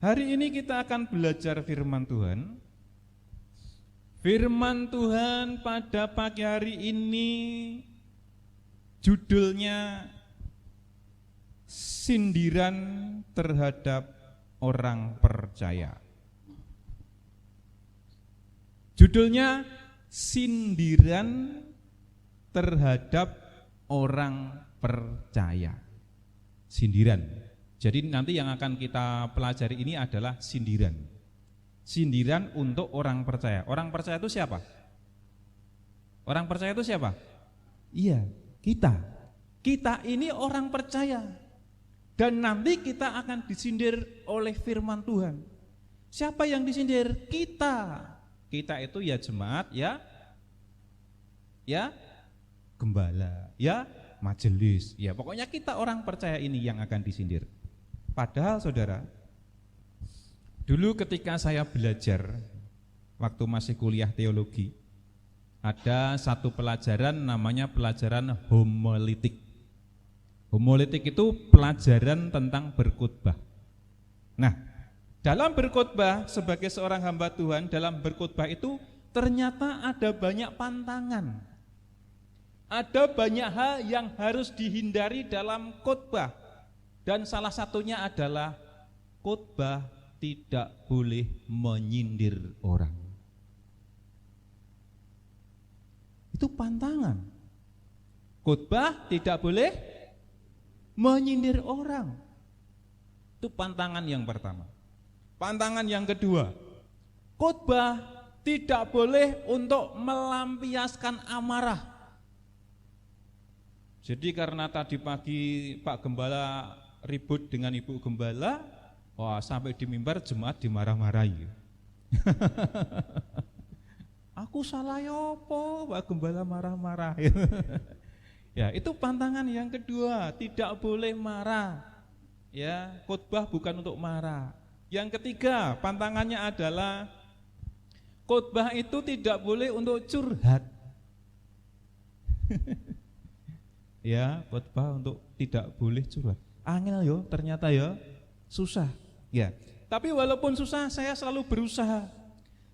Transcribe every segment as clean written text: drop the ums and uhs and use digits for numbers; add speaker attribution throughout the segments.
Speaker 1: Hari ini kita akan belajar firman Tuhan. Firman Tuhan pada pagi hari ini judulnya sindiran terhadap orang percaya. Judulnya sindiran terhadap orang percaya. Sindiran. Jadi nanti yang akan kita pelajari ini adalah sindiran. Sindiran untuk orang percaya. Orang percaya itu siapa? Orang percaya itu siapa? Iya, kita. Kita ini orang percaya. Dan nanti kita akan disindir oleh firman Tuhan. Siapa yang disindir? Kita. Kita itu ya jemaat, ya gembala, ya majelis. Ya pokoknya kita orang percaya ini yang akan disindir. Padahal saudara, dulu ketika saya belajar waktu masih kuliah teologi, ada satu pelajaran namanya pelajaran homiletik. Homiletik itu pelajaran tentang berkhotbah. Nah, dalam berkhotbah sebagai seorang hamba Tuhan, dalam berkhotbah itu ternyata ada banyak pantangan. Ada banyak hal yang harus dihindari dalam khotbah. Dan salah satunya adalah khotbah tidak boleh menyindir orang. Itu pantangan. Khotbah tidak boleh menyindir orang. Itu pantangan yang pertama. Pantangan yang kedua, khotbah tidak boleh untuk melampiaskan amarah. Jadi karena tadi pagi Pak Gembala ribut dengan Ibu Gembala, wah sampai di mimbar jemaat dimarah-marahi. Aku salah ya apa, Pak Gembala marah-marah. Ya, itu pantangan yang kedua, tidak boleh marah. Ya, khotbah bukan untuk marah. Yang ketiga, pantangannya adalah khotbah itu tidak boleh untuk curhat. Ya, khotbah untuk tidak boleh curhat. Angel yo, ternyata ya susah. Ya, tapi walaupun susah, saya selalu berusaha.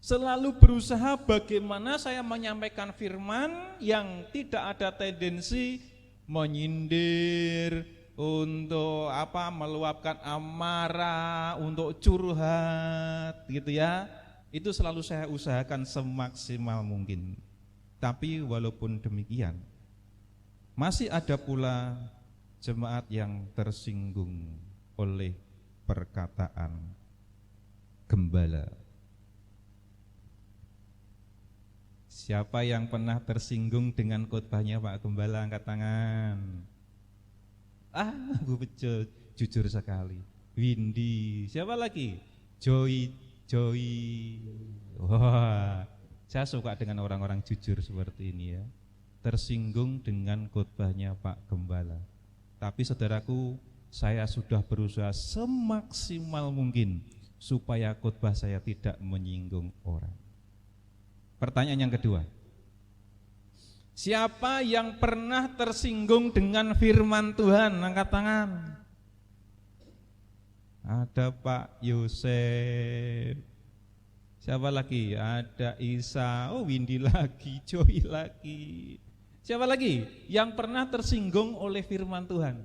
Speaker 1: Selalu berusaha bagaimana saya menyampaikan firman yang tidak ada tendensi menyindir, untuk meluapkan amarah, untuk curhat, gitu ya. Itu selalu saya usahakan semaksimal mungkin. Tapi walaupun demikian, masih ada pula jemaat yang tersinggung oleh perkataan gembala. Siapa yang pernah tersinggung dengan khotbahnya Pak Gembala, angkat tangan. Bu Bejo, jujur sekali. Windy, siapa lagi? Joy. Wah, saya suka dengan orang-orang jujur seperti ini ya. Tersinggung dengan khotbahnya Pak Gembala. Tapi saudaraku, saya sudah berusaha semaksimal mungkin supaya khotbah saya tidak menyinggung orang. Pertanyaan yang kedua, siapa yang pernah tersinggung dengan firman Tuhan? Angkat tangan. Ada Pak Yosef. Siapa lagi? Ada Isa. Oh, Windy lagi, Joy lagi. Siapa lagi yang pernah tersinggung oleh firman Tuhan?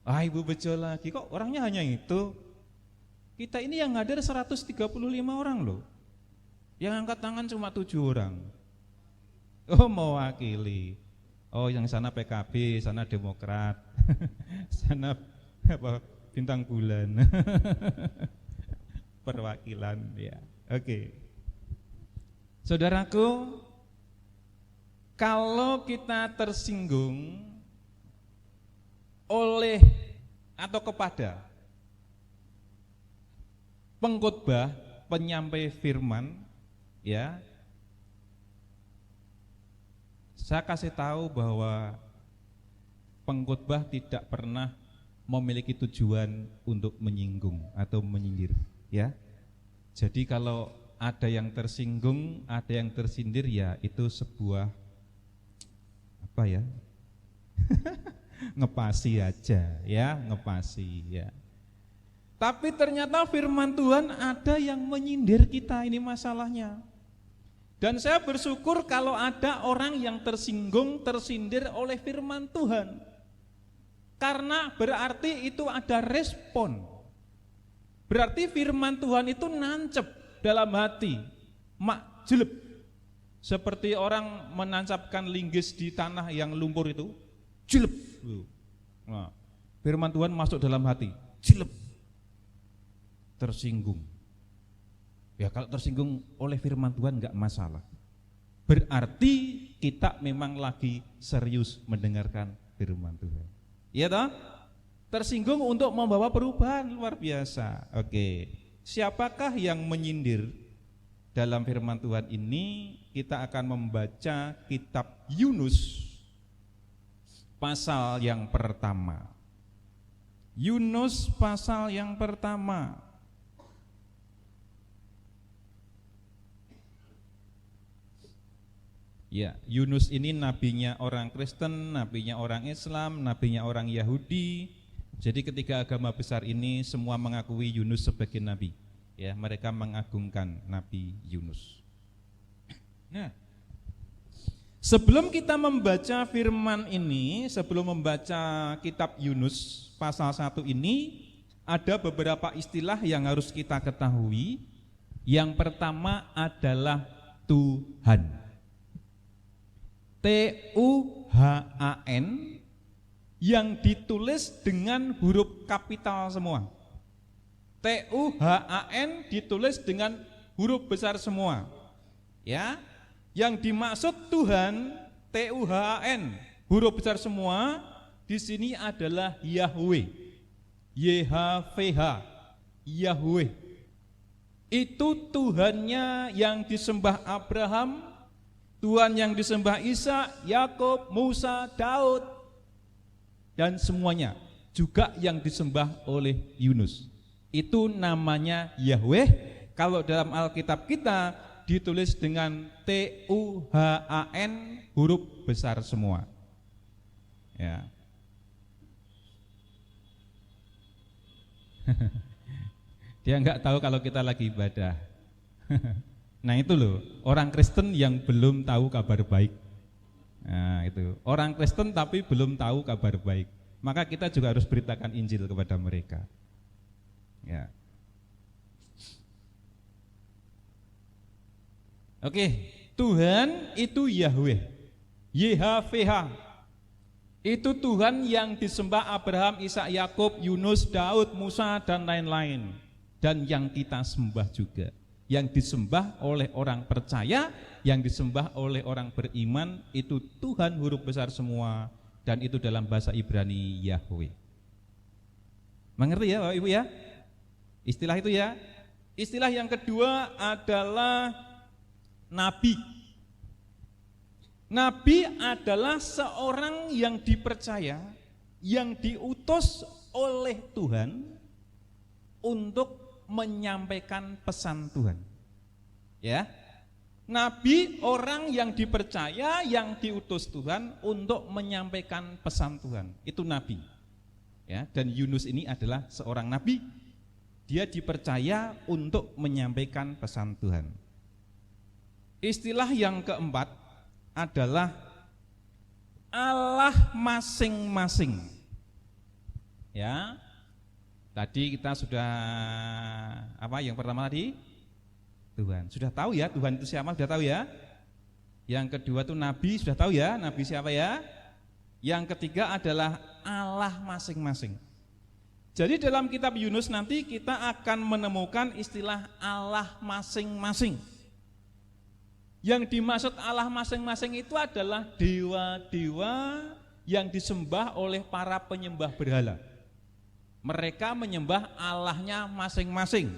Speaker 1: Ibu Bejo lagi. Kok orangnya hanya itu? Kita ini yang hadir 135 orang loh. Yang angkat tangan cuma 7 orang. Oh, mewakili. Oh, yang sana PKB, sana Demokrat. Sana Bintang Bulan. Perwakilan ya. Oke. Saudaraku, kalau kita tersinggung oleh atau kepada pengkhotbah, penyampai firman, ya, saya kasih tahu bahwa pengkhotbah tidak pernah memiliki tujuan untuk menyinggung atau menyindir, ya. Jadi kalau ada yang tersinggung, ada yang tersindir, ya itu sebuah ngepasi aja, ya, ngepasi, ya. Tapi ternyata firman Tuhan ada yang menyindir kita, ini masalahnya. Dan saya bersyukur kalau ada orang yang tersinggung, tersindir oleh firman Tuhan. Karena berarti itu ada respon. Berarti firman Tuhan itu nancep dalam hati, mak jeleb. Seperti orang menancapkan linggis di tanah yang lumpur itu, jeleb. Nah, firman Tuhan masuk dalam hati, jeleb. Tersinggung. Ya kalau tersinggung oleh firman Tuhan enggak masalah. Berarti kita memang lagi serius mendengarkan firman Tuhan. Iya toh? Tersinggung untuk membawa perubahan luar biasa. Oke. Siapakah yang menyindir dalam firman Tuhan ini? Kita akan membaca kitab Yunus pasal yang pertama. Yunus pasal yang pertama. Ya, Yunus ini nabinya orang Kristen, nabinya orang Islam, nabinya orang Yahudi. Jadi ketiga agama besar ini semua mengakui Yunus sebagai nabi. Ya, mereka mengagungkan Nabi Yunus. Nah, sebelum kita membaca firman ini, sebelum membaca kitab Yunus pasal 1 ini, ada beberapa istilah yang harus kita ketahui. Yang pertama adalah Tuhan. Tuhan yang ditulis dengan huruf kapital semua. Tuhan ditulis dengan huruf besar semua. Ya, yang dimaksud Tuhan Tuhan huruf besar semua di sini adalah Yahweh. YHWH, Yahweh. Itu Tuhannya yang disembah Abraham, Tuhan yang disembah Isa, Yakub, Musa, Daud, dan semuanya juga yang disembah oleh Yunus. Itu namanya Yahweh. Kalau dalam Alkitab kita ditulis dengan Tuhan huruf besar semua. Ya. Dia enggak tahu kalau kita lagi ibadah. Nah itu loh, orang Kristen yang belum tahu kabar baik. Nah itu, orang Kristen tapi belum tahu kabar baik. Maka kita juga harus beritakan Injil kepada mereka. Ya. Oke, Tuhan itu Yahweh, YHWH. Itu Tuhan yang disembah Abraham, Ishak, Yakub, Yunus, Daud, Musa, dan lain-lain. Dan yang kita sembah juga. Yang disembah oleh orang percaya, yang disembah oleh orang beriman, itu Tuhan huruf besar semua, dan itu dalam bahasa Ibrani Yahweh. Mengerti ya Bapak Ibu ya? Istilah itu ya. Istilah yang kedua adalah nabi. Nabi adalah seorang yang dipercaya, yang diutus oleh Tuhan untuk menyampaikan pesan Tuhan. Ya. Nabi orang yang dipercaya, yang diutus Tuhan untuk menyampaikan pesan Tuhan. Itu nabi. Ya, dan Yunus ini adalah seorang nabi. Dia dipercaya untuk menyampaikan pesan Tuhan. Istilah yang keempat adalah Allah masing-masing. Ya. Tadi kita sudah apa yang pertama tadi? Tuhan. Sudah tahu ya Tuhan itu siapa? Sudah tahu ya? Yang kedua itu nabi, sudah tahu ya nabi siapa ya? Yang ketiga adalah Allah masing-masing. Jadi dalam kitab Yunus nanti kita akan menemukan istilah Allah masing-masing. Yang dimaksud Allah masing-masing itu adalah dewa-dewa yang disembah oleh para penyembah berhala. Mereka menyembah Allahnya masing-masing.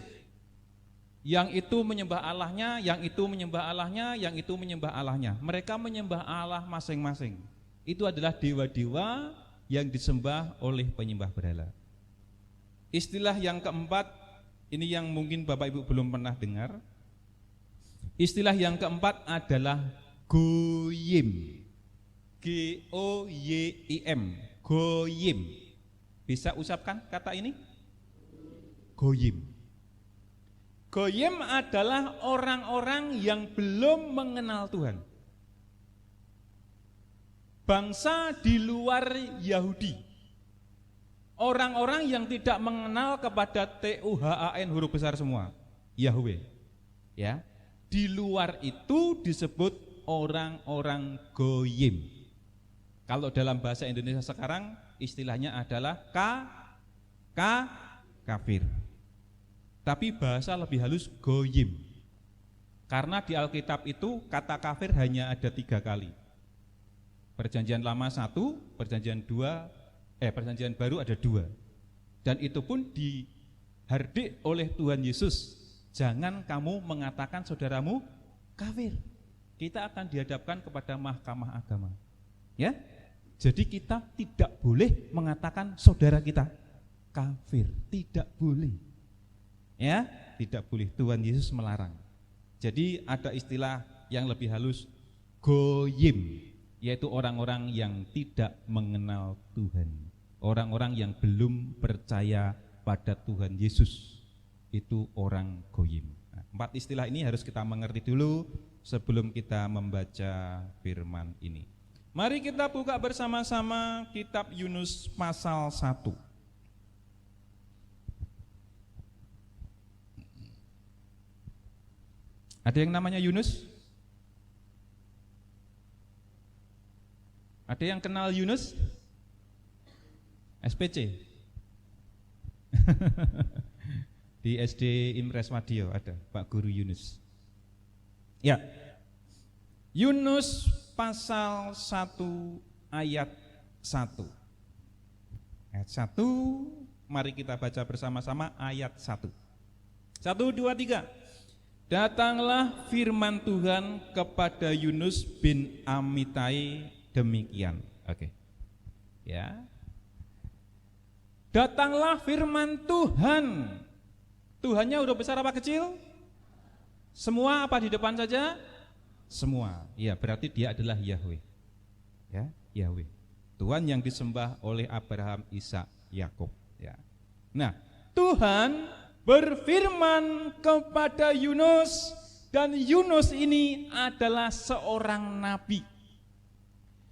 Speaker 1: Yang itu menyembah Allahnya, yang itu menyembah Allahnya, yang itu menyembah Allahnya. Mereka menyembah Allah masing-masing. Itu adalah dewa-dewa yang disembah oleh penyembah berhala. Istilah yang keempat, ini yang mungkin Bapak Ibu belum pernah dengar. Istilah yang keempat adalah Goyim. G-O-Y-I-M. Goyim. Bisa ucapkan kata ini? goyim. Goyim adalah orang-orang yang belum mengenal Tuhan. Bangsa di luar Yahudi. Orang-orang yang tidak mengenal kepada Tuhan huruf besar semua, Yahweh. Ya. Di luar itu disebut orang-orang goyim. Kalau dalam bahasa Indonesia sekarang istilahnya adalah kafir. Tapi bahasa lebih halus goyim. Karena di Alkitab itu kata kafir hanya ada 3 kali. Perjanjian lama 1, perjanjian baru ada 2. Dan itu pun dihardik oleh Tuhan Yesus. Jangan kamu mengatakan saudaramu kafir. Kita akan dihadapkan kepada mahkamah agama. Ya? Jadi kita tidak boleh mengatakan saudara kita kafir, tidak boleh. Ya, tidak boleh. Tuhan Yesus melarang. Jadi ada istilah yang lebih halus, goyim, yaitu orang-orang yang tidak mengenal Tuhan, orang-orang yang belum percaya pada Tuhan Yesus, itu orang goyim. Nah, 4 istilah ini harus kita mengerti dulu sebelum kita membaca firman ini. Mari kita buka bersama-sama kitab Yunus pasal 1. Ada yang namanya Yunus? Ada yang kenal Yunus? SPC? Di SD Imres Madio ada Pak Guru Yunus. Ya. Yunus pasal 1 ayat 1. Ayat 1, mari kita baca bersama-sama ayat 1. 1, 2, 3. Datanglah firman Tuhan kepada Yunus bin Amitai demikian. Oke. Ya. Datanglah firman Tuhan. Tuhannya udah besar apa kecil? Semua apa di depan saja? Semua. Ya, berarti dia adalah Yahweh. Ya, Yahweh. Tuhan yang disembah oleh Abraham, Ishak, Yakub, ya. Nah, Tuhan berfirman kepada Yunus, dan Yunus ini adalah seorang nabi.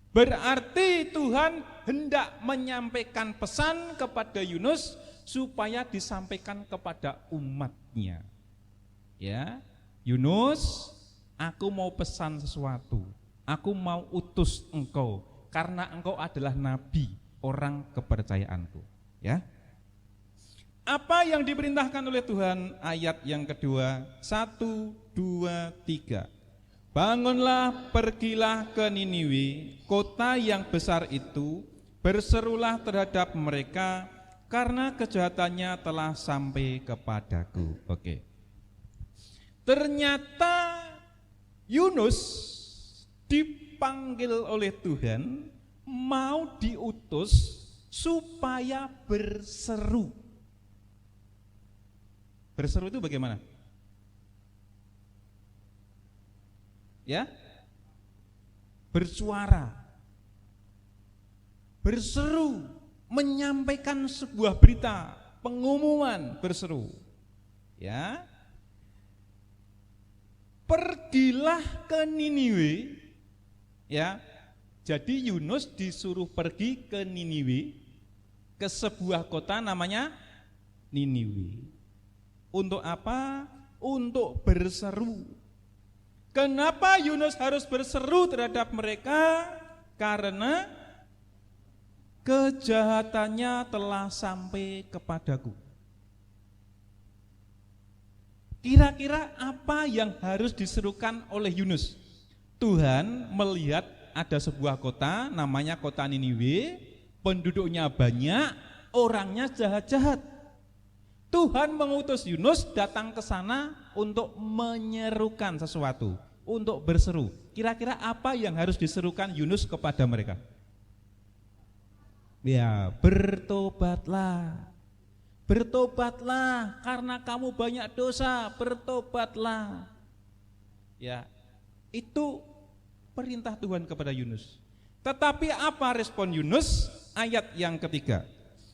Speaker 1: Berarti Tuhan hendak menyampaikan pesan kepada Yunus supaya disampaikan kepada umatnya. Ya, Yunus, aku mau pesan sesuatu. Aku mau utus engkau karena engkau adalah nabi, orang kepercayaanku. Ya. Apa yang diperintahkan oleh Tuhan? Ayat yang kedua, 1, 2, 3. Bangunlah, pergilah ke Niniwe, kota yang besar itu, berserulah terhadap mereka, karena kejahatannya telah sampai kepadaku. Oke. Ternyata Yunus dipanggil oleh Tuhan, mau diutus supaya berseru. Berseru itu bagaimana? Ya? Bersuara. Berseru, menyampaikan sebuah berita, pengumuman, berseru. Ya. Pergilah ke Niniwe. Ya. Jadi Yunus disuruh pergi ke Niniwe, ke sebuah kota namanya Niniwe. Untuk apa? Untuk berseru. Kenapa Yunus harus berseru terhadap mereka? Karena kejahatannya telah sampai kepadaku. Kira-kira apa yang harus diserukan oleh Yunus? Tuhan melihat ada sebuah kota namanya kota Niniwe, penduduknya banyak, orangnya jahat-jahat. Tuhan mengutus Yunus datang ke sana untuk menyerukan sesuatu, untuk berseru. Kira-kira apa yang harus diserukan Yunus kepada mereka? Ya, bertobatlah. Bertobatlah karena kamu banyak dosa, bertobatlah. Ya, itu perintah Tuhan kepada Yunus. Tetapi apa respon Yunus? Ayat yang ketiga.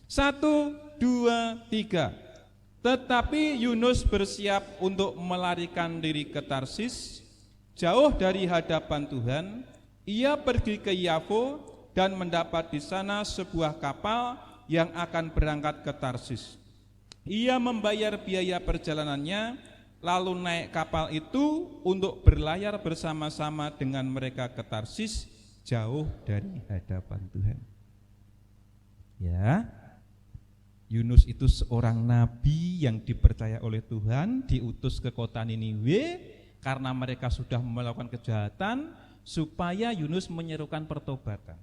Speaker 1: 1, 2, 3. Tetapi Yunus bersiap untuk melarikan diri ke Tarsis, jauh dari hadapan Tuhan. Ia pergi ke Yafo dan mendapat di sana sebuah kapal yang akan berangkat ke Tarsis. Ia membayar biaya perjalanannya, lalu naik kapal itu untuk berlayar bersama-sama dengan mereka ke Tarsis, jauh dari hadapan Tuhan. Ya, Yunus itu seorang nabi yang dipercaya oleh Tuhan, diutus ke kota Niniwe karena mereka sudah melakukan kejahatan, supaya Yunus menyerukan pertobatan.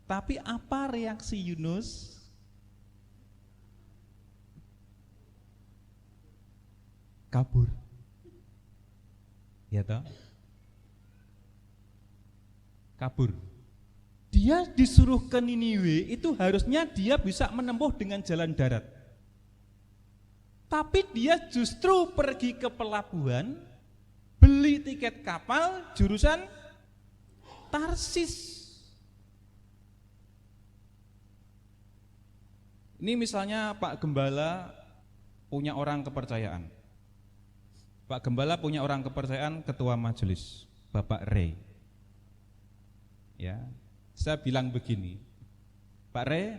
Speaker 1: Tapi apa reaksi Yunus? Kabur. Ya toh? Kabur. Dia disuruh ke Niniwe, itu harusnya dia bisa menempuh dengan jalan darat. Tapi dia justru pergi ke pelabuhan, beli tiket kapal jurusan Tarsis. Ini misalnya Pak Gembala punya orang kepercayaan. Pak Gembala punya orang kepercayaan ketua majelis, Bapak Rey. Ya, saya bilang begini, Pak Rey,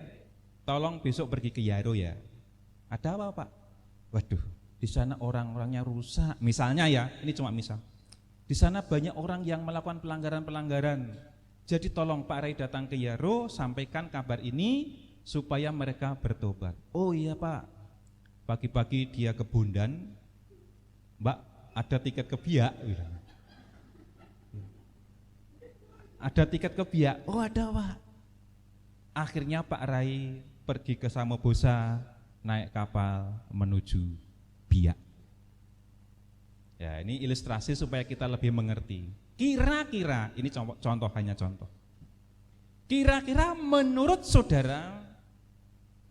Speaker 1: tolong besok pergi ke Yaro ya. Ada apa Pak? Waduh, di sana orang-orangnya rusak. Misalnya ya, ini cuma misal. Di sana banyak orang yang melakukan pelanggaran-pelanggaran. Jadi tolong Pak Rey datang ke Yaro, sampaikan kabar ini supaya mereka bertobat. Oh iya Pak, pagi-pagi dia ke Bondan, Mbak, ada tiket ke Biak. Ada tiket ke Biak. Oh ada Pak. Akhirnya Pak Rai pergi ke Samobosa, naik kapal menuju Biak. Ya, ini ilustrasi supaya kita lebih mengerti. Kira-kira, ini contoh hanya contoh. Kira-kira menurut saudara,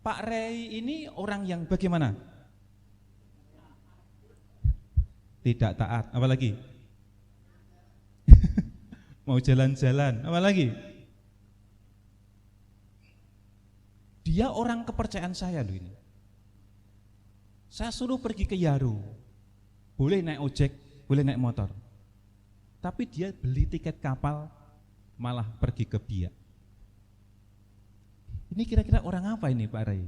Speaker 1: Pak Rai ini orang yang bagaimana? Tidak taat, apalagi? Mau jalan-jalan, apalagi? Dia orang kepercayaan saya loh ini. Saya suruh pergi ke Yaro, boleh naik ojek, boleh naik motor. Tapi dia beli tiket kapal, malah pergi ke Biak. Ini kira-kira orang apa ini Pak Rai?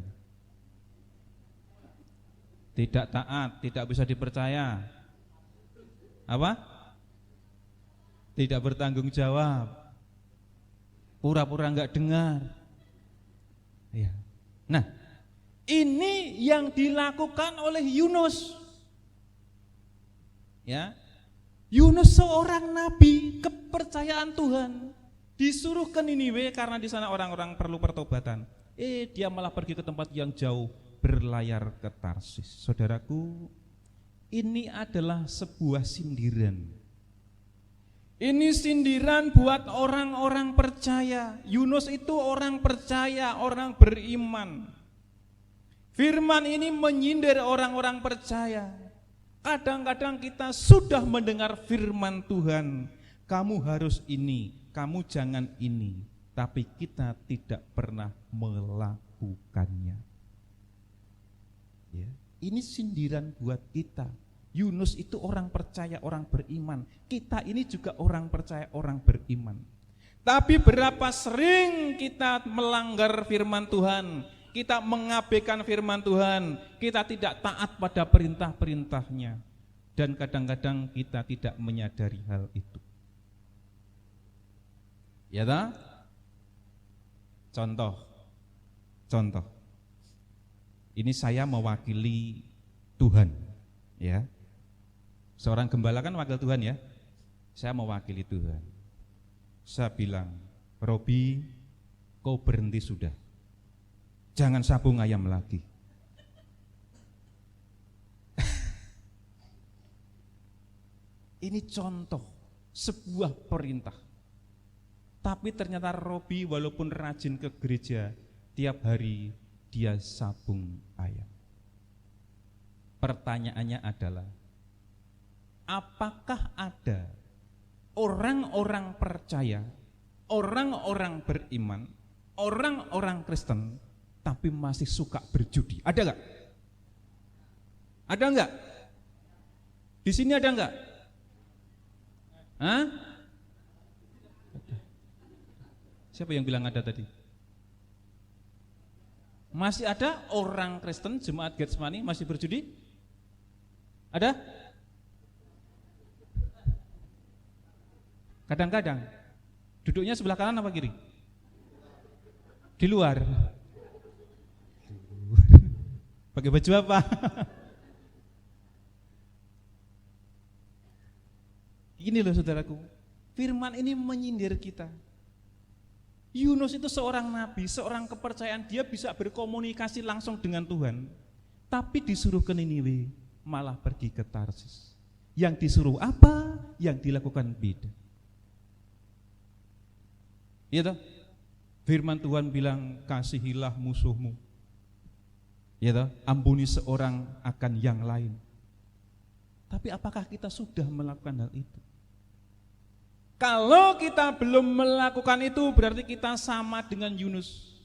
Speaker 1: Tidak taat, tidak bisa dipercaya. Apa? Tidak bertanggung jawab, pura-pura enggak dengar. Ya. Nah, ini yang dilakukan oleh Yunus. Ya, Yunus seorang nabi kepercayaan Tuhan, disuruh ke Niniwe karena di sana orang-orang perlu pertobatan. Dia malah pergi ke tempat yang jauh, berlayar ke Tarsis. Saudaraku, ini adalah sebuah sindiran. Ini sindiran buat orang-orang percaya. Yunus itu orang percaya, orang beriman. Firman ini menyindir orang-orang percaya. Kadang-kadang kita sudah mendengar firman Tuhan, kamu harus ini, kamu jangan ini, tapi kita tidak pernah melakukannya. Ya. Ini sindiran buat kita. Yunus itu orang percaya, orang beriman. Kita ini juga orang percaya, orang beriman. Tapi berapa sering kita melanggar firman Tuhan, kita mengabaikan firman Tuhan, kita tidak taat pada perintah-perintahnya, dan kadang-kadang kita tidak menyadari hal itu. Ya tak? Contoh. Ini saya mewakili Tuhan, ya. Seorang gembala kan wakil Tuhan ya. Saya mewakili Tuhan. Saya bilang, Robi, kau berhenti sudah. Jangan sabung ayam lagi. Ini contoh sebuah perintah. Tapi ternyata Robi walaupun rajin ke gereja, tiap hari dia sabung ayam. Pertanyaannya adalah, apakah ada orang-orang percaya, orang-orang beriman, orang-orang Kristen, tapi masih suka berjudi? Ada gak? Ada enggak? Di sini ada enggak? Hah? Siapa yang bilang ada tadi? Masih ada orang Kristen jemaat Getsemani masih berjudi? Ada? Kadang-kadang. Duduknya sebelah kanan apa kiri? Di luar. Pakai baju apa? Ini loh saudaraku, firman ini menyindir kita. Yunus itu seorang nabi, seorang kepercayaan, dia bisa berkomunikasi langsung dengan Tuhan. Tapi disuruh ke Niniwe, malah pergi ke Tarsis. Yang disuruh apa? Yang dilakukan beda. Iya toh? Firman Tuhan bilang, kasihilah musuhmu. Ya toh? Ampuni seorang akan yang lain. Tapi apakah kita sudah melakukan hal itu? Kalau kita belum melakukan itu, berarti kita sama dengan Yunus.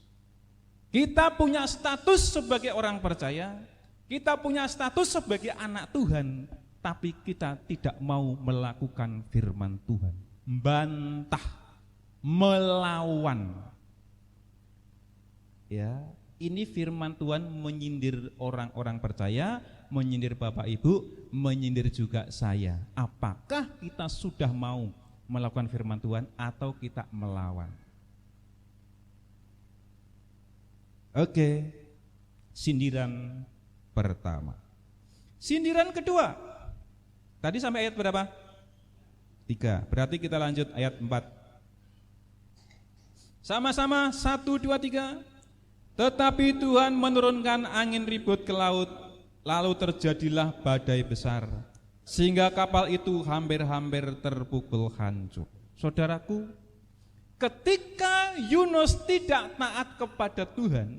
Speaker 1: Kita punya status sebagai orang percaya, kita punya status sebagai anak Tuhan, tapi kita tidak mau melakukan firman Tuhan. Bantah, melawan. Ya, ini firman Tuhan menyindir orang-orang percaya, menyindir Bapak Ibu, menyindir juga saya. Apakah kita sudah mau melakukan firman Tuhan atau kita melawan? Oke, sindiran pertama. Sindiran kedua. Tadi sampai ayat berapa? 3. Berarti kita lanjut ayat 4. Sama-sama 1, 2, 3. Tetapi Tuhan menurunkan angin ribut ke laut, lalu terjadilah badai besar, sehingga kapal itu hampir-hampir terpukul hancur. Saudaraku, ketika Yunus tidak taat kepada Tuhan,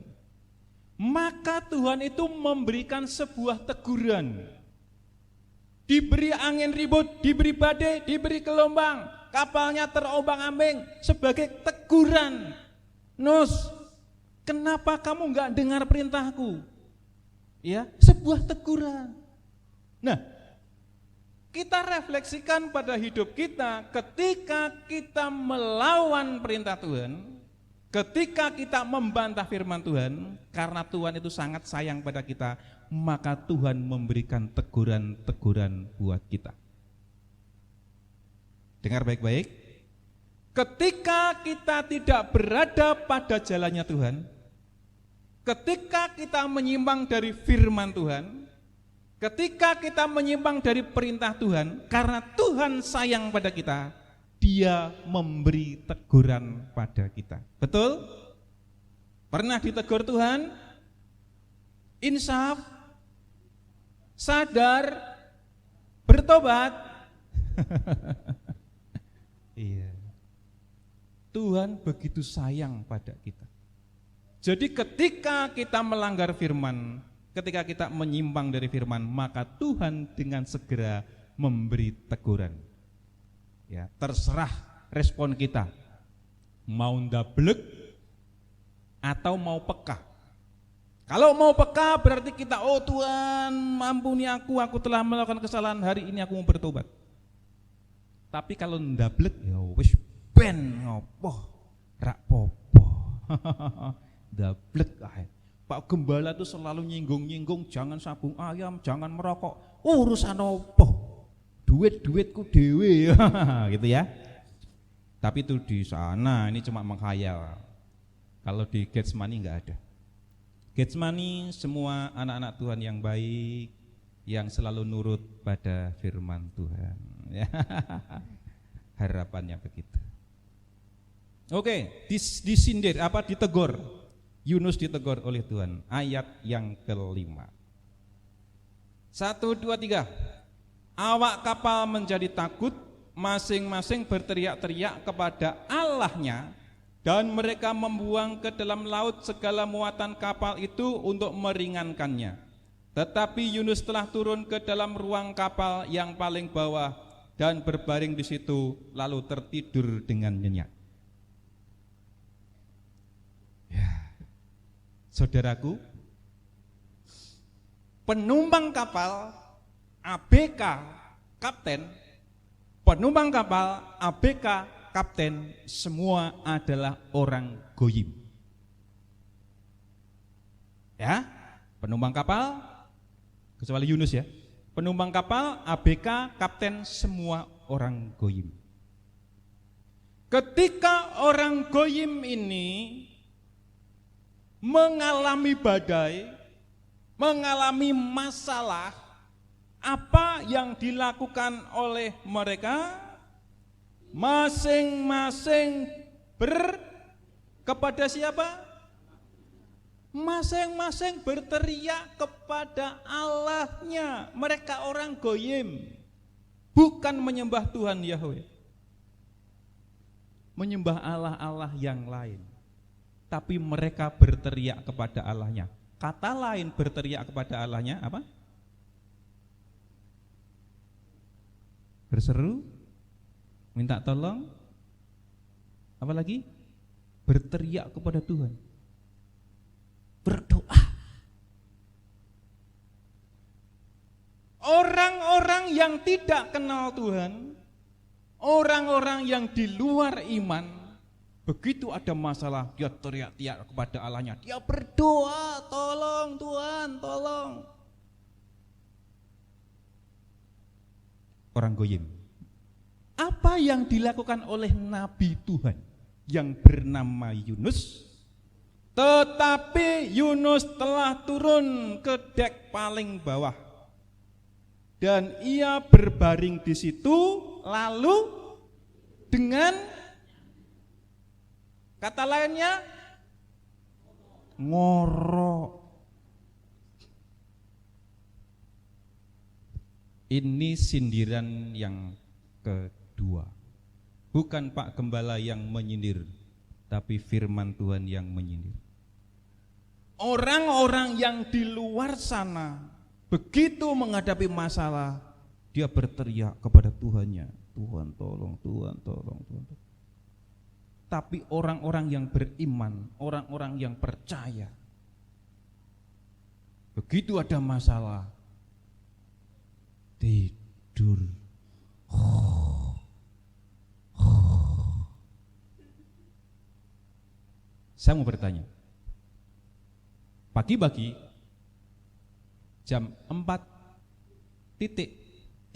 Speaker 1: maka Tuhan itu memberikan sebuah teguran. Diberi angin ribut, diberi badai, diberi gelombang, kapalnya terombang-ambing sebagai teguran. Nus, kenapa kamu enggak dengar perintahku? Ya, sebuah teguran. Nah, kita refleksikan pada hidup kita ketika kita melawan perintah Tuhan, ketika kita membantah firman Tuhan, karena Tuhan itu sangat sayang pada kita, maka Tuhan memberikan teguran-teguran buat kita. Dengar baik-baik. Ketika kita tidak berada pada jalannya Tuhan, ketika kita menyimpang dari firman Tuhan, ketika kita menyimpang dari perintah Tuhan, karena Tuhan sayang pada kita, Dia memberi teguran pada kita. Betul? Pernah ditegur Tuhan? Insaf? Sadar? Bertobat? Iya. Tuhan begitu sayang pada kita. Jadi ketika kita melanggar firman, ketika kita menyimpang dari firman, maka Tuhan dengan segera memberi teguran. Ya, terserah respon kita. Mau ndablek atau mau peka. Kalau mau peka berarti kita, oh Tuhan, ampuni aku telah melakukan kesalahan, hari ini aku mau bertobat. Tapi kalau ndablek, ya wis ben ngopo, rak popo. Ndablek ae. Pak Gembala itu selalu nyinggung-nyinggung, jangan sabung ayam, jangan merokok. Urusan opo? Duit-duitku dewe. Gitu ya. Tapi itu di sana, ini cuma menghayal. Kalau di Getsemani enggak ada. Getsemani semua anak-anak Tuhan yang baik, yang selalu nurut pada firman Tuhan. Harapannya begitu. Oke, disindir, ditegur. Yunus ditegur oleh Tuhan. Ayat yang kelima. 1, 2, 3. Awak kapal menjadi takut, masing-masing berteriak-teriak kepada Allahnya, dan mereka membuang ke dalam laut segala muatan kapal itu untuk meringankannya. Tetapi Yunus telah turun ke dalam ruang kapal yang paling bawah dan berbaring di situ, lalu tertidur dengan nyenyak. Ya, saudaraku, penumpang kapal, ABK, kapten, penumpang kapal, ABK, kapten, semua adalah orang goyim. Ya, penumpang kapal, kecuali Yunus ya, penumpang kapal, ABK, kapten, semua orang goyim. Ketika orang goyim ini mengalami badai, mengalami masalah, apa yang dilakukan oleh mereka? Masing-masing kepada siapa? Masing-masing berteriak kepada Allahnya. Mereka orang goyim, bukan menyembah Tuhan Yahweh, menyembah Allah-Allah yang lain. Tapi mereka berteriak kepada Allahnya. Kata lain berteriak kepada Allahnya apa? Berseru, minta tolong, apa lagi? Berteriak kepada Tuhan, berdoa. Orang-orang yang tidak kenal Tuhan, orang-orang yang di luar iman, begitu ada masalah, dia teriak-teriak kepada Allahnya. Dia berdoa, tolong Tuhan, tolong. Orang goyim. Apa yang dilakukan oleh Nabi Tuhan yang bernama Yunus? Tetapi Yunus telah turun ke dek paling bawah, dan ia berbaring di situ, lalu dengan kata lainnya ngorok. Ini sindiran yang kedua. Bukan Pak Gembala yang menyindir, tapi firman Tuhan yang menyindir. Orang-orang yang di luar sana begitu menghadapi masalah, dia berteriak kepada Tuhannya, Tuhan tolong, Tuhan tolong, Tuhan tolong. Tapi orang-orang yang beriman, orang-orang yang percaya, begitu ada masalah, tidur. Saya mau bertanya, pagi-pagi jam 4.30,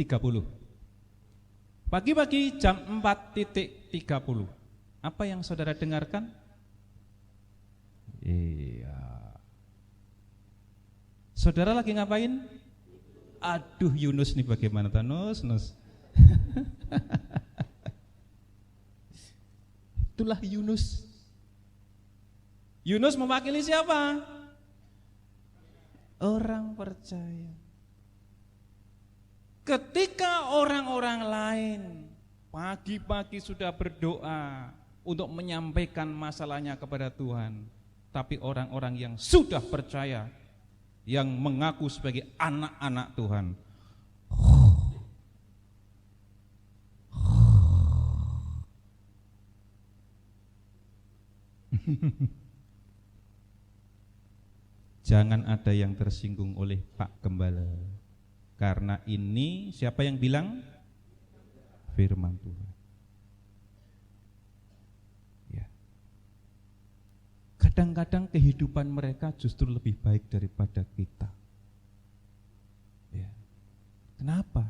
Speaker 1: pagi-pagi jam 4.30, apa yang saudara dengarkan? Iya. Saudara lagi ngapain? Aduh, Yunus nih bagaimana Tanus? Itulah Yunus. Yunus mewakili siapa? Orang percaya. Ketika orang-orang lain pagi-pagi sudah berdoa untuk menyampaikan masalahnya kepada Tuhan, tapi orang-orang yang sudah percaya, yang mengaku sebagai anak-anak Tuhan, jangan ada yang tersinggung oleh Pak Gembala, karena ini siapa yang bilang? Firman Tuhan. Ya. Kadang-kadang kehidupan mereka justru lebih baik daripada kita. Ya. Kenapa?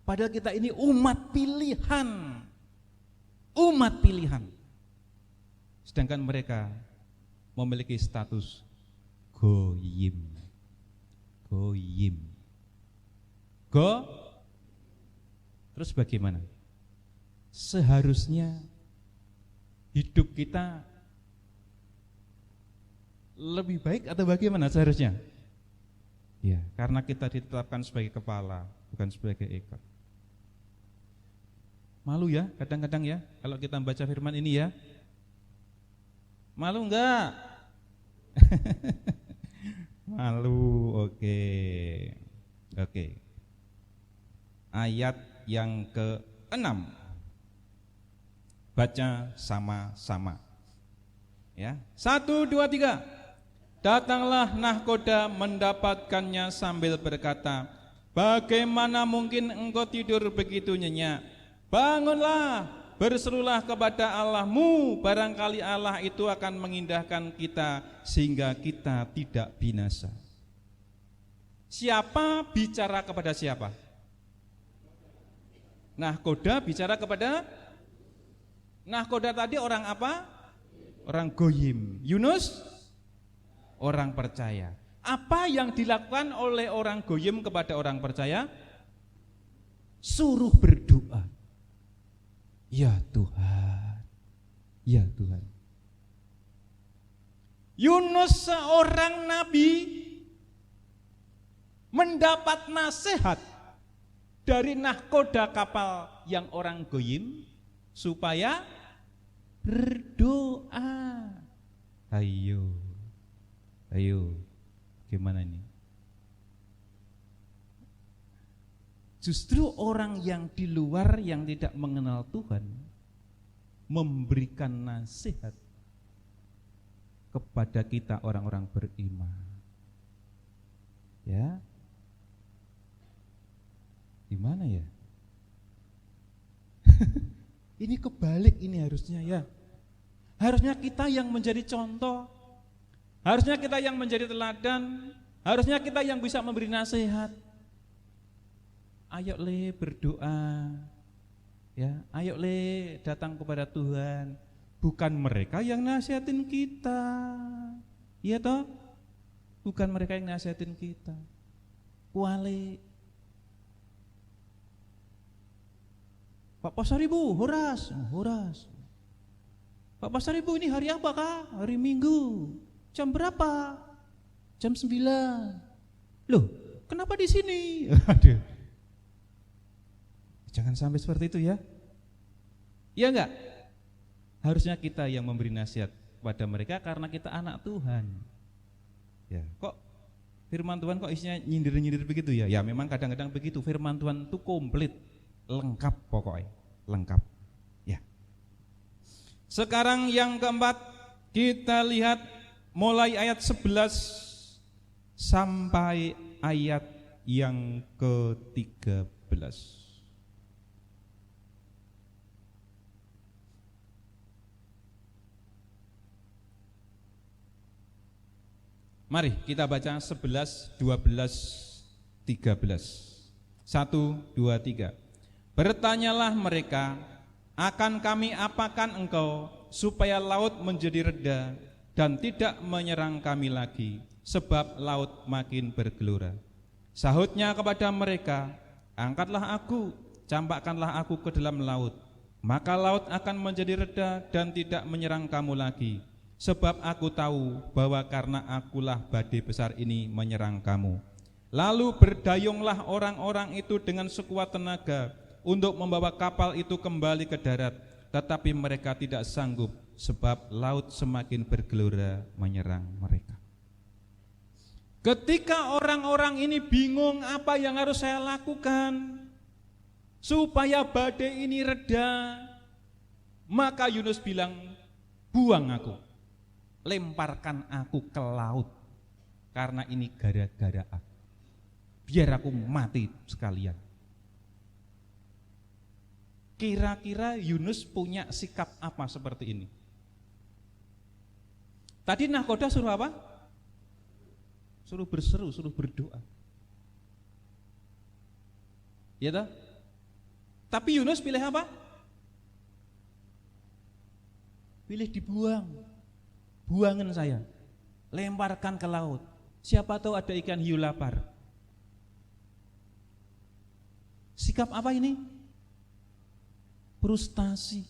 Speaker 1: Padahal kita ini umat pilihan, umat pilihan. Sedangkan mereka memiliki status goyim. Goyim. Terus bagaimana? Seharusnya hidup kita lebih baik atau bagaimana seharusnya? Ya, karena kita ditetapkan sebagai kepala, bukan sebagai ekor. Malu ya kadang-kadang ya kalau kita baca firman ini ya. Malu enggak? Malu, oke. Ayat yang ke-6. Baca sama-sama. Ya, 1, 2, 3. Datanglah nahkoda mendapatkannya sambil berkata, bagaimana mungkin engkau tidur begitu nyenyak? Bangunlah, berserulah kepada Allahmu, barangkali Allah itu akan mengindahkan kita sehingga kita tidak binasa. Siapa bicara kepada siapa? Nahkoda bicara kepada nahkoda tadi orang apa? Orang goyim. Yunus orang percaya. Apa yang dilakukan oleh orang goyim kepada orang percaya? Suruh berdoa. Ya Tuhan, ya Tuhan. Yunus seorang nabi mendapat nasihat dari nahkoda kapal yang orang goyim supaya berdoa. Ayo, gimana ini? Justru orang yang di luar yang tidak mengenal Tuhan memberikan nasihat kepada kita orang-orang beriman. Ya, gimana ya? Ini kebalik ini harusnya ya. Harusnya kita yang menjadi contoh, harusnya kita yang menjadi teladan, harusnya kita yang bisa memberi nasihat. Ayo le berdoa, ya, ayo le datang kepada Tuhan. Bukan mereka yang nasihatin kita, iya toh? Bukan mereka yang nasihatin kita. Kuali. Pak Pasaribu, Horas. Pak Pasaribu, ini hari apa kah? Hari Minggu. Jam berapa? Jam 9. Loh, kenapa di sini? Aduh. Jangan sampai seperti itu ya. Iya enggak? Harusnya kita yang memberi nasihat kepada mereka karena kita anak Tuhan. Ya, kok firman Tuhan kok isinya nyindir-nyindir begitu ya? Ya memang kadang-kadang begitu. Firman Tuhan itu komplit, lengkap pokoknya, lengkap. Ya. Sekarang yang keempat, kita lihat mulai ayat 11 sampai ayat yang ke-13. Mari kita baca 11, 12, 13. 1, 2, 3. Bertanyalah mereka, akan kami apakan engkau supaya laut menjadi reda dan tidak menyerang kami lagi, sebab laut makin bergelora. Sahutnya kepada mereka, angkatlah aku, campakkanlah aku ke dalam laut, maka laut akan menjadi reda dan tidak menyerang kamu lagi. Sebab aku tahu bahwa karena akulah badai besar ini menyerang kamu. Lalu berdayunglah orang-orang itu dengan sekuat tenaga untuk membawa kapal itu kembali ke darat. Tetapi mereka tidak sanggup, sebab laut semakin bergelora menyerang mereka. Ketika orang-orang ini bingung apa yang harus saya lakukan supaya badai ini reda, maka Yunus bilang, buang aku. Lemparkan aku ke laut, karena ini gara-gara aku. Biar aku mati sekalian. Kira-kira Yunus punya sikap apa seperti ini? Tadi nahkoda suruh apa? Suruh berseru, suruh berdoa. Ya toh? Tapi Yunus pilih apa? Pilih dibuang. Buangan saya, lemparkan ke laut. Siapa tahu ada ikan hiu lapar. Sikap apa ini? Frustasi.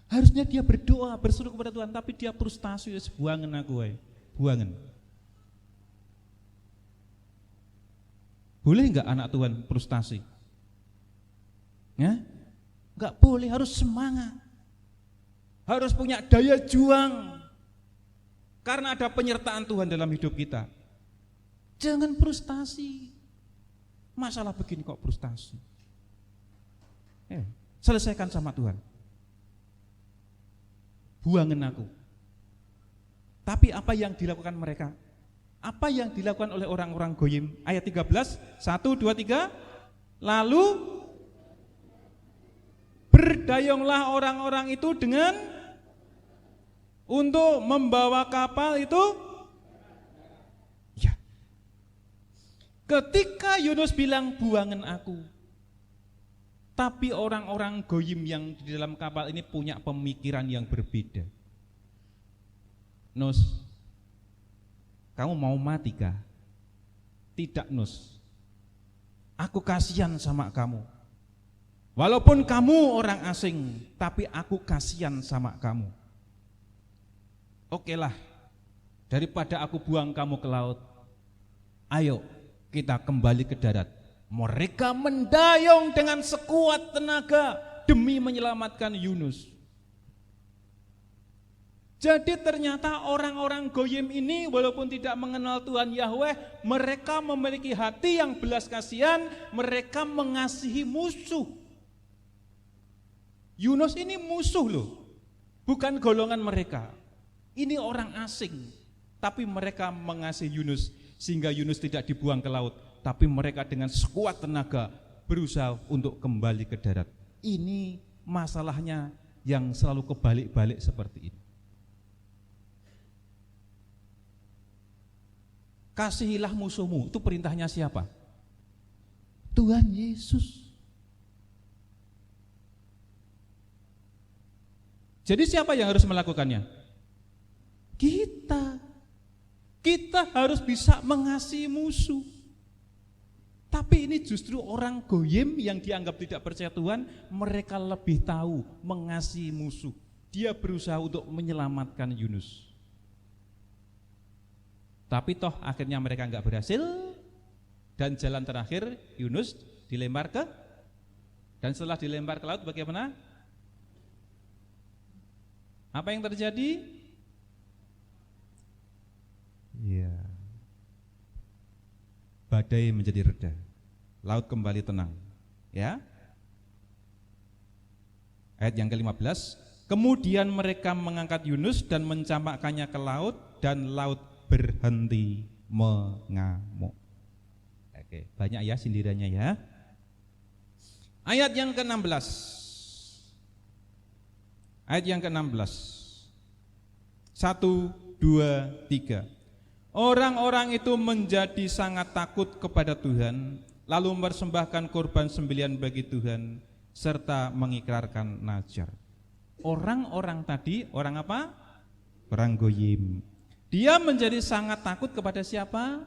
Speaker 1: Harusnya dia berdoa, berseru kepada Tuhan, tapi dia frustasi. Buangan aku, buangan. Boleh enggak anak Tuhan frustasi? Ya? Enggak boleh, harus semangat. Harus punya daya juang. Karena ada penyertaan Tuhan dalam hidup kita. Jangan frustasi. Masalah begini kok frustasi. Selesaikan sama Tuhan. Buangin aku. Tapi apa yang dilakukan mereka? Apa yang dilakukan oleh orang-orang Goyim? Ayat 13, 1, 2, 3. Lalu berdayunglah orang-orang itu dengan untuk membawa kapal itu. Ya. Ketika Yunus bilang buangan aku, tapi orang-orang Goyim yang di dalam kapal ini punya pemikiran yang berbeda. Nus, kamu mau mati kah? Tidak, Nus. Aku kasihan sama kamu. Walaupun kamu orang asing, tapi aku kasihan sama kamu. Oke lah, daripada aku buang kamu ke laut, ayo kita kembali ke darat. Mereka mendayung dengan sekuat tenaga demi menyelamatkan Yunus. Jadi ternyata orang-orang Goyim ini walaupun tidak mengenal Tuhan Yahweh, mereka memiliki hati yang belas kasihan, mereka mengasihi musuh. Yunus ini musuh loh, bukan golongan mereka. Ini orang asing, tapi mereka mengasihi Yunus sehingga Yunus tidak dibuang ke laut, tapi mereka dengan sekuat tenaga berusaha untuk kembali ke darat. Ini masalahnya yang selalu kebalik-balik seperti ini. Kasihilah musuhmu, itu perintahnya siapa? Tuhan Yesus. Jadi siapa yang harus melakukannya? Kita. Kita harus bisa mengasihi musuh. Tapi ini justru orang Goyim yang dianggap tidak percaya Tuhan, mereka lebih tahu mengasihi musuh. Dia berusaha untuk menyelamatkan Yunus. Tapi toh akhirnya mereka enggak berhasil, dan jalan terakhir Yunus dilempar ke, dan setelah dilempar ke laut bagaimana? Apa yang terjadi? Iya. Badai menjadi reda, laut kembali tenang. Ya. Ayat yang ke-15, kemudian mereka mengangkat Yunus dan mencampakkannya ke laut, dan laut berhenti mengamuk. Oke, banyak ya sindirannya ya. Ayat yang ke-16. Ayat yang ke-16. 1, 2, 3. Orang-orang itu menjadi sangat takut kepada Tuhan, lalu mempersembahkan korban sembelihan bagi Tuhan, serta mengikrarkan najar. Orang-orang tadi, orang apa? Orang Goyim. Dia menjadi sangat takut kepada siapa?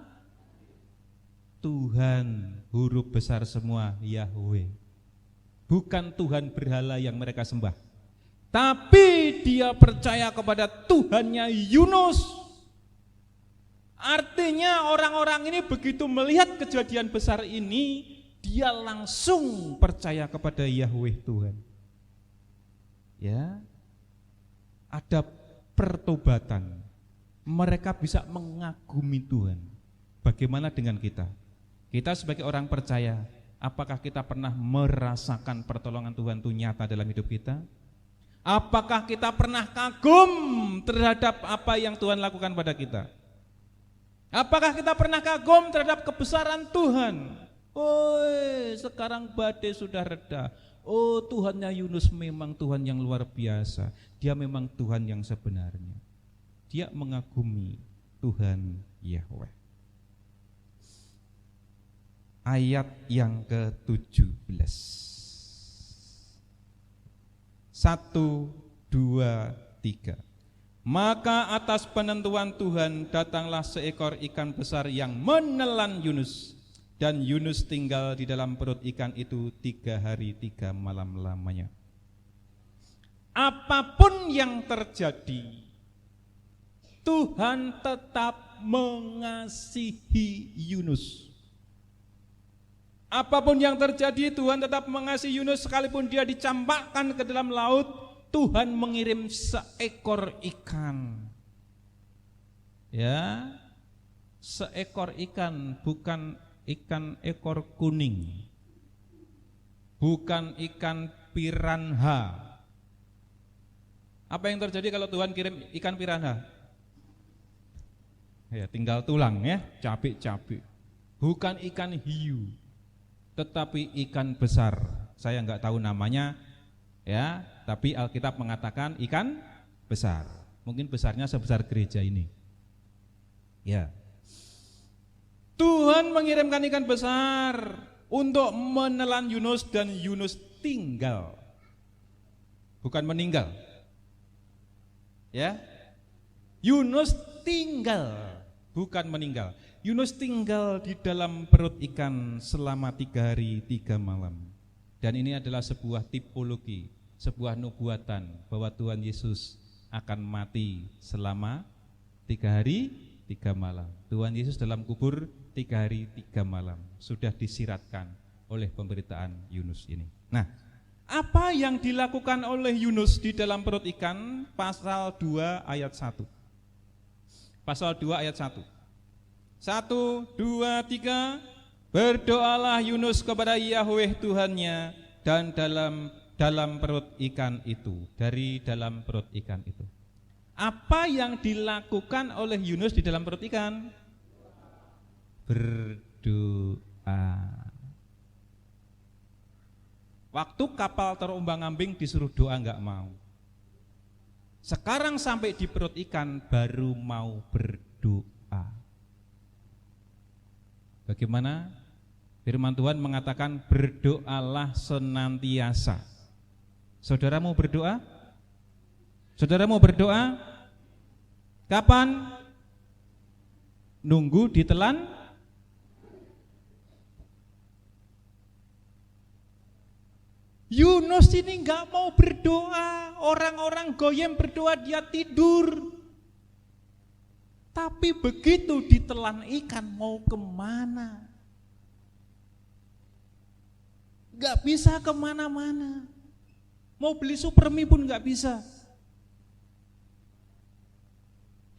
Speaker 1: Tuhan, huruf besar semua, Yahweh. Bukan Tuhan berhala yang mereka sembah, tapi dia percaya kepada Tuhannya Yunus. Artinya orang-orang ini begitu melihat kejadian besar ini, dia langsung percaya kepada Yahweh Tuhan. Ya, ada pertobatan. Mereka bisa mengagumi Tuhan. Bagaimana dengan kita? Kita sebagai orang percaya, apakah kita pernah merasakan pertolongan Tuhan itu nyata dalam hidup kita? Apakah kita pernah kagum terhadap apa yang Tuhan lakukan pada kita? Apakah kita pernah kagum terhadap kebesaran Tuhan? Oh, sekarang badai sudah reda. Oh, Tuhannya Yunus memang Tuhan yang luar biasa. Dia memang Tuhan yang sebenarnya. Dia mengagumi Tuhan Yahweh. Ayat yang ke-17. 1, 2, 3. Maka atas penentuan Tuhan datanglah seekor ikan besar yang menelan Yunus, dan Yunus tinggal di dalam perut ikan itu 3 hari 3 malam lamanya. Apapun yang terjadi, Tuhan tetap mengasihi Yunus. Apapun yang terjadi, Tuhan tetap mengasihi Yunus. Sekalipun dia dicampakkan ke dalam laut, Tuhan mengirim seekor ikan. Ya, seekor ikan, bukan ikan ekor kuning, bukan ikan piranha. Apa yang terjadi kalau Tuhan kirim ikan piranha? Ya, tinggal tulang ya, capik-capik. Bukan ikan hiu, tetapi ikan besar. Saya nggak tahu namanya ya, tapi Alkitab mengatakan ikan besar. Mungkin besarnya sebesar gereja ini. Ya. Tuhan mengirimkan ikan besar untuk menelan Yunus dan Yunus tinggal. Bukan meninggal. Ya. Yunus tinggal, bukan meninggal. Yunus tinggal di dalam perut ikan selama 3 hari 3 malam. Dan ini adalah sebuah tipologi, sebuah nubuatan bahwa Tuhan Yesus akan mati selama 3 hari 3 malam. Tuhan Yesus dalam kubur 3 hari 3 malam. Sudah disiratkan oleh pemberitaan Yunus ini. Nah, apa yang dilakukan oleh Yunus di dalam perut ikan? Pasal 2 ayat 1. Pasal 2 ayat 1. 1, 2, 3. Berdoalah Yunus kepada Yahweh Tuhannya dan dalam perut ikan itu, dari dalam perut ikan itu. Apa yang dilakukan oleh Yunus di dalam perut ikan? Berdoa. Waktu kapal terombang-ambing disuruh doa enggak mau. Sekarang sampai di perut ikan baru mau berdoa. Bagaimana? Firman Tuhan mengatakan berdoalah senantiasa. Saudara mau berdoa? Saudara mau berdoa? Kapan? Nunggu ditelan? Yunus ini enggak mau berdoa. Orang-orang goyim berdoa, dia tidur. Tapi begitu ditelan ikan mau kemana? Gak bisa kemana-mana. Mau beli supermi pun gak bisa.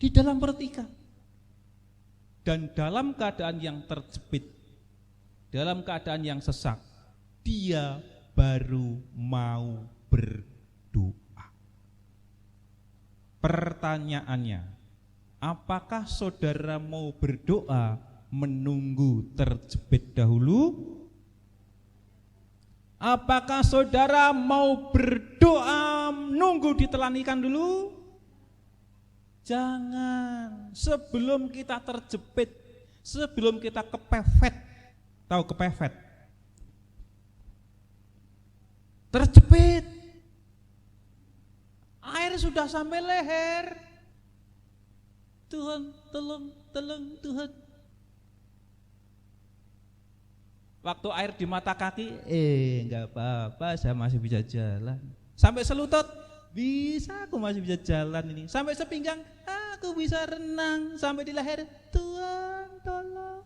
Speaker 1: Di dalam perut ikan. Dan dalam keadaan yang terjepit, dalam keadaan yang sesak, dia baru mau berdoa. Pertanyaannya, apakah saudara mau berdoa menunggu terjepit dahulu? Apakah saudara mau berdoa menunggu ditelan ikan dulu? Jangan, sebelum kita terjepit, sebelum kita kepepet. Tahu kepepet? Terjepit. Air sudah sampai leher. Tuhan, tolong Tuhan. Waktu air di mata kaki, enggak apa-apa, saya masih bisa jalan. Sampai selutut, bisa, aku masih bisa jalan ini. Sampai sepinggang, aku bisa renang. Sampai di leher, Tuhan tolong.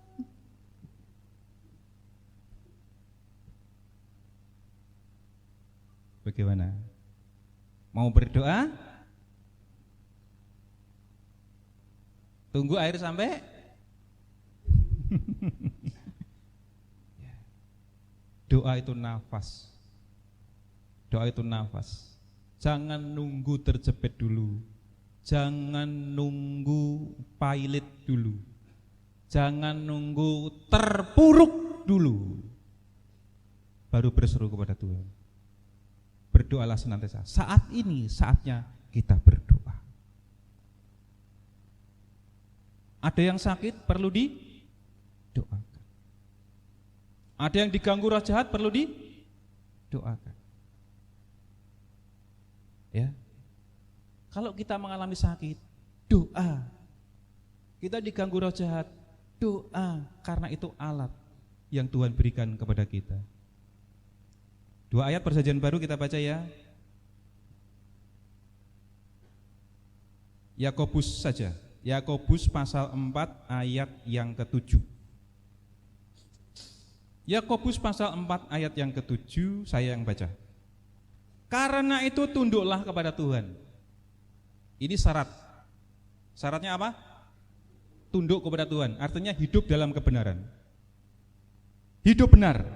Speaker 1: Bagaimana? Mau berdoa? Tunggu air sampai doa itu nafas. Doa itu nafas. Jangan nunggu terjepit dulu. Jangan nunggu pailit dulu. Jangan nunggu terpuruk dulu. Baru berseru kepada Tuhan. Berdoalah senantiasa. Saat ini saatnya kita berdoa. Ada yang sakit perlu didoakan. Ada yang diganggu roh jahat perlu didoakan. Ya. Kalau kita mengalami sakit, doa. Kita diganggu roh jahat, doa, karena itu alat yang Tuhan berikan kepada kita. 2 ayat Perjanjian Baru kita baca ya. Yakobus saja. Yakobus pasal 4 ayat yang ke-7. Yakobus pasal 4 ayat yang ke-7, saya yang baca. Karena itu tunduklah kepada Tuhan. Ini syarat. Syaratnya apa? Tunduk kepada Tuhan, artinya hidup dalam kebenaran. Hidup benar.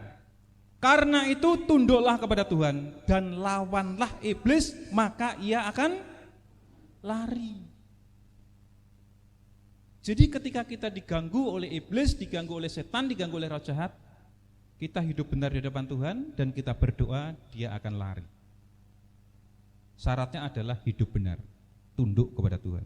Speaker 1: Karena itu tunduklah kepada Tuhan dan lawanlah iblis, maka ia akan lari. Jadi ketika kita diganggu oleh iblis, diganggu oleh setan, diganggu oleh roh jahat, kita hidup benar di hadapan Tuhan dan kita berdoa, dia akan lari. Syaratnya adalah hidup benar, tunduk kepada Tuhan.